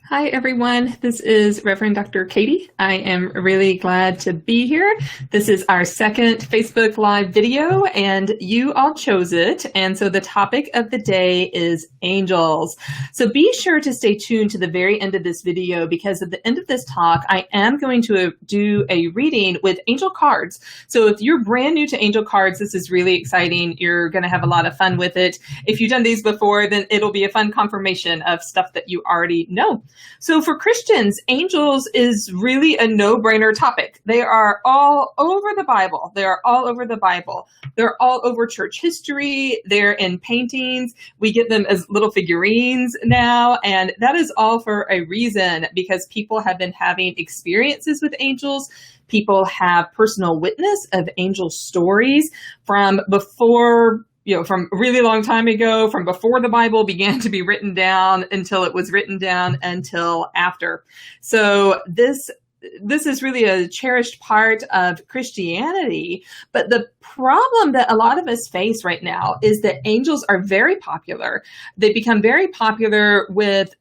Hi, everyone. This is Reverend Dr. Katy. I am really glad to be here. This is our second Facebook Live video, and you all chose it. And so the topic of the day is angels. So be sure to stay tuned to the very end of this video, because at the end of this talk, I am going to do a reading with angel cards. So if you're brand new to angel cards, this is really exciting. You're going to have a lot of fun with it. If you've done these before, then it'll be a fun confirmation of stuff that you already know. So for Christians, angels is really a no-brainer topic. They are all over the Bible. They are all over the Bible. They're all over church history. They're in paintings. We get them as little figurines now. And that is all for a reason, because people have been having experiences with angels. People have personal witness of angel stories from before, from a really long time ago, from before the Bible began to be written down until it was written down until after. So this is really a cherished part of Christianity. But the problem that a lot of us face right now is that angels are very popular. They become very popular with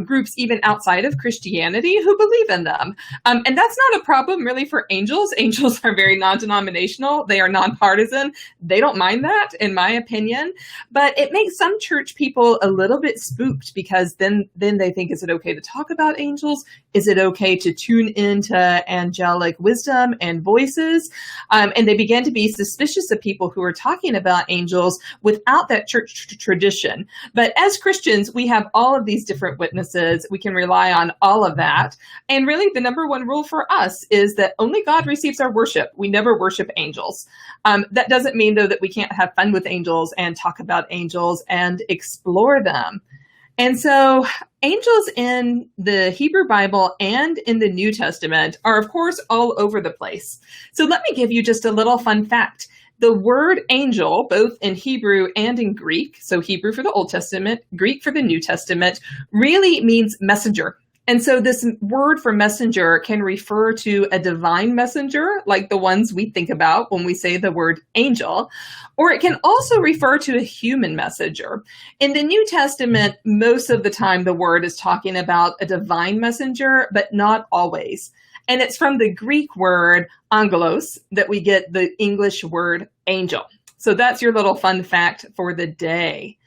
groups even outside of Christianity who believe in them. And that's not a problem really for angels. Angels are very non-denominational. They are nonpartisan. They don't mind that, in my opinion. But it makes some church people a little bit spooked, because then they think, is it okay to talk about angels? Is it okay to tune into angelic wisdom and voices? And they begin to be suspicious of people who are talking about angels without that church tradition. But as Christians, we have all of these different witnesses. We can rely on all of that. And really, the number one rule for us is that only God receives our worship. We never worship angels. That doesn't mean, though, that we can't have fun with angels and talk about angels and explore them. And so angels in the Hebrew Bible and in the New Testament are, of course, all over the place. So let me give you just a little fun fact. The word angel, both in Hebrew and in Greek, so Hebrew for the Old Testament, Greek for the New Testament, really means messenger. And so this word for messenger can refer to a divine messenger, like the ones we think about when we say the word angel, or it can also refer to a human messenger. In the New Testament, most of the time the word is talking about a divine messenger, but not always. And it's from the Greek word angelos that we get the English word angel. So that's your little fun fact for the day.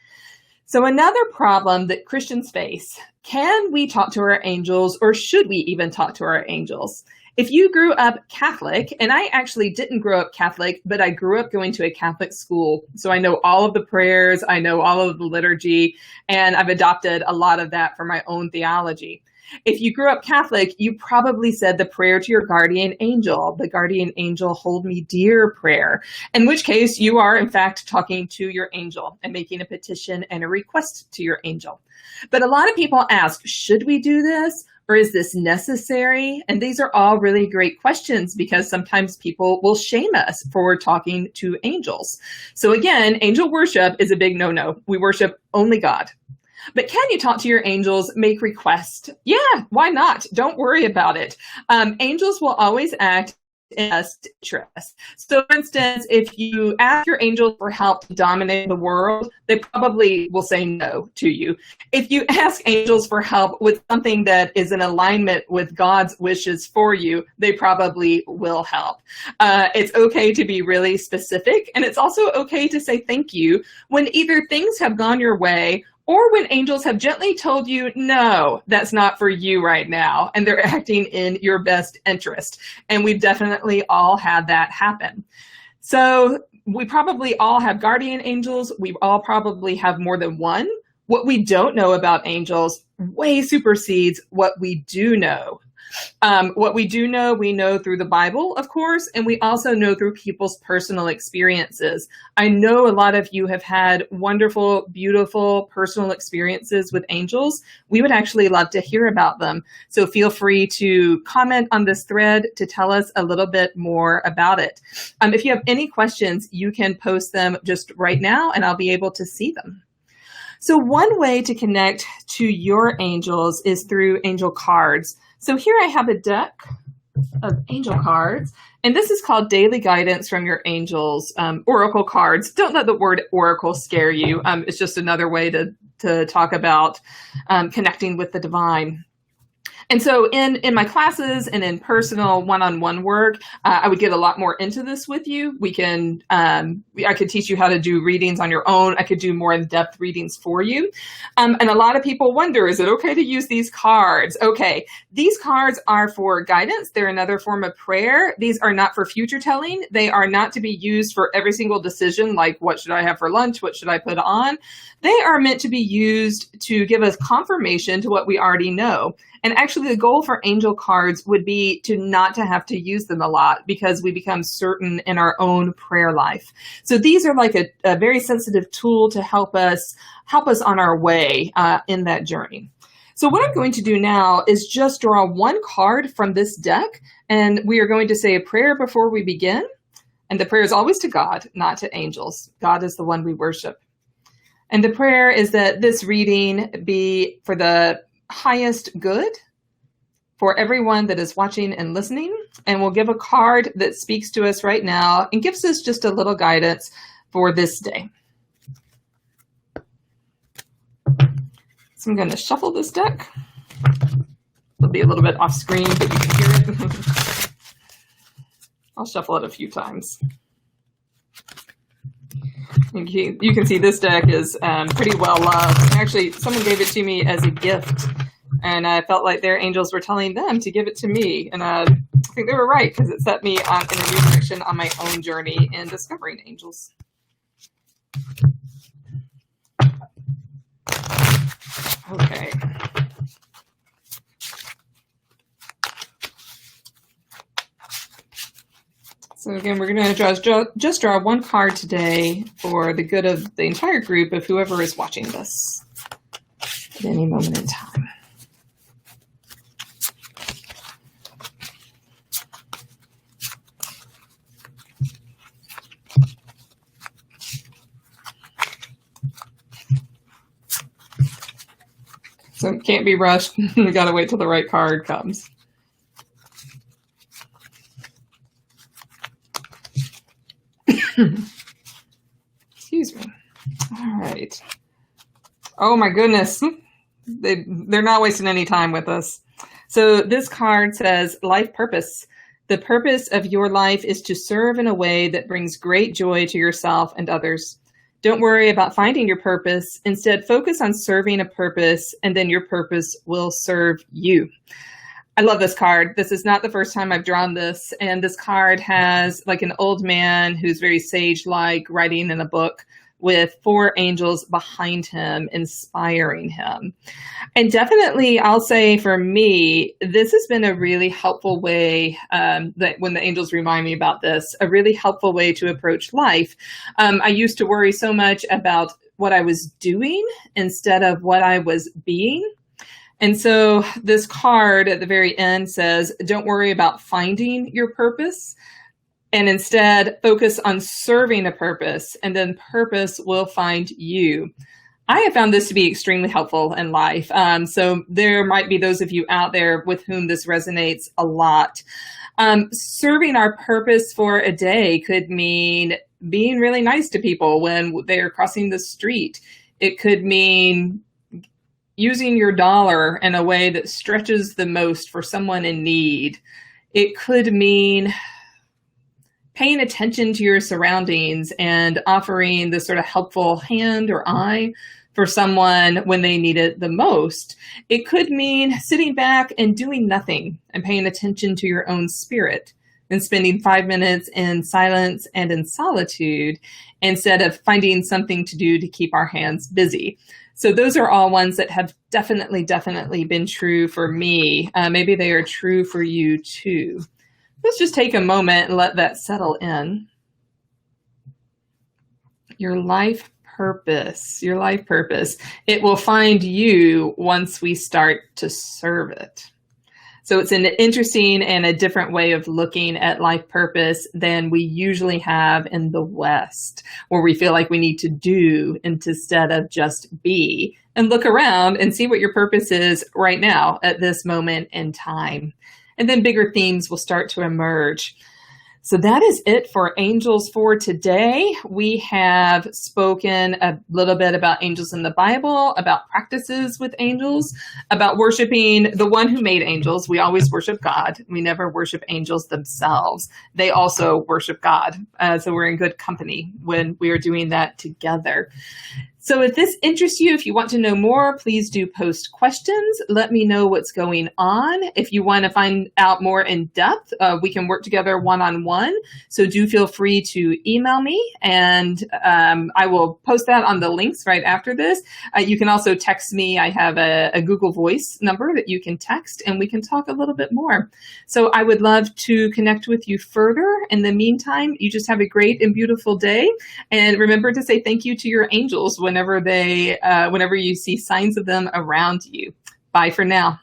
So another problem that Christians face: can we talk to our angels, or should we even talk to our angels? If you grew up Catholic, and I actually didn't grow up Catholic, but I grew up going to a Catholic school, so I know all of the prayers, I know all of the liturgy, and I've adopted a lot of that for my own theology. If you grew up Catholic, you probably said the prayer to your guardian angel, the guardian angel hold me dear prayer, in which case you are in fact talking to your angel and making a petition and a request to your angel. But a lot of people ask, should we do this? Or is this necessary? And these are all really great questions, because sometimes people will shame us for talking to angels. So again, angel worship is a big no-no. We worship only God. But can you talk to your angels, make requests? Yeah, why not? Don't worry about it. Angels will always act in best interest. So for instance, if you ask your angel for help to dominate the world, they probably will say no to you. If you ask angels for help with something that is in alignment with God's wishes for you, they probably will help. It's okay to be really specific, and it's also okay to say thank you when either things have gone your way, or when angels have gently told you, no, that's not for you right now, and they're acting in your best interest. And we've definitely all had that happen. So we probably all have guardian angels. We all probably have more than one. What we don't know about angels way supersedes what we do know. What we do know, we know through the Bible, of course, and we also know through people's personal experiences. I know a lot of you have had wonderful, beautiful personal experiences with angels. We would actually love to hear about them. So feel free to comment on this thread to tell us a little bit more about it. If you have any questions, you can post them just right now, and I'll be able to see them. So one way to connect to your angels is through angel cards. So here I have a deck of angel cards, and this is called Daily Guidance from Your Angels, Oracle cards. Don't let the word oracle scare you. It's just another way to talk about connecting with the divine. And so in my classes and in personal one-on-one work, I would get a lot more into this with you. I could teach you how to do readings on your own. I could do more in-depth readings for you. And a lot of people wonder, is it okay to use these cards? Okay, these cards are for guidance. They're another form of prayer. These are not for future telling. They are not to be used for every single decision, like what should I have for lunch? What should I put on? They are meant to be used to give us confirmation to what we already know. And actually, the goal for angel cards would be not to have to use them a lot because we become certain in our own prayer life. So these are like a very sensitive tool to help us on our way in that journey. So what I'm going to do now is just draw one card from this deck, and we are going to say a prayer before we begin. And the prayer is always to God, not to angels. God is the one we worship. And the prayer is that this reading be for the highest good for everyone that is watching and listening. And we'll give a card that speaks to us right now and gives us just a little guidance for this day. So I'm going to shuffle this deck. It'll be a little bit off screen, but you can hear it. I'll shuffle it a few times. You can see this deck is pretty well loved. Actually, someone gave it to me as a gift, and I felt like their angels were telling them to give it to me. And I think they were right, because it set me in a new direction on my own journey in discovering angels. Okay. So again, we're going to just draw one card today for the good of the entire group of whoever is watching this at any moment in time. So it can't be rushed. We got to wait till the right card comes. Excuse me. All right. Oh my goodness. They're not wasting any time with us. So this card says life purpose. The purpose of your life is to serve in a way that brings great joy to yourself and others. Don't worry about finding your purpose. Instead, focus on serving a purpose, and then your purpose will serve you. I love this card. This is not the first time I've drawn this. And this card has like an old man who's very sage-like writing in a book with 4 angels behind him, inspiring him. And definitely, I'll say for me, this has been a really helpful way, that when the angels remind me about this, a really helpful way to approach life. I used to worry so much about what I was doing instead of what I was being. And so this card at the very end says, don't worry about finding your purpose, and instead focus on serving a purpose, and then purpose will find you. I have found this to be extremely helpful in life. So there might be those of you out there with whom this resonates a lot. Serving our purpose for a day could mean being really nice to people when they're crossing the street. It could mean using your dollar in a way that stretches the most for someone in need. It could mean paying attention to your surroundings and offering the sort of helpful hand or eye for someone when they need it the most. It could mean sitting back and doing nothing and paying attention to your own spirit and spending 5 minutes in silence and in solitude instead of finding something to do to keep our hands busy. So those are all ones that have definitely been true for me. Maybe they are true for you too. Let's just take a moment and let that settle in. Your life purpose, it will find you once we start to serve it. So it's an interesting and a different way of looking at life purpose than we usually have in the West, where we feel like we need to do instead of just be. And look around and see what your purpose is right now at this moment in time. And then bigger themes will start to emerge. So that is it for angels for today. We have spoken a little bit about angels in the Bible, about practices with angels, about worshiping the one who made angels. We always worship God. We never worship angels themselves. They also worship God. So we're in good company when we are doing that together. So if this interests you, if you want to know more, please do post questions. Let me know what's going on. If you want to find out more in depth, we can work together one-on-one. So do feel free to email me, and I will post that on the links right after this. You can also text me. I have a Google Voice number that you can text, and we can talk a little bit more. So I would love to connect with you further. In the meantime, you just have a great and beautiful day. And remember to say thank you to your angels whenever you see signs of them around you. Bye for now.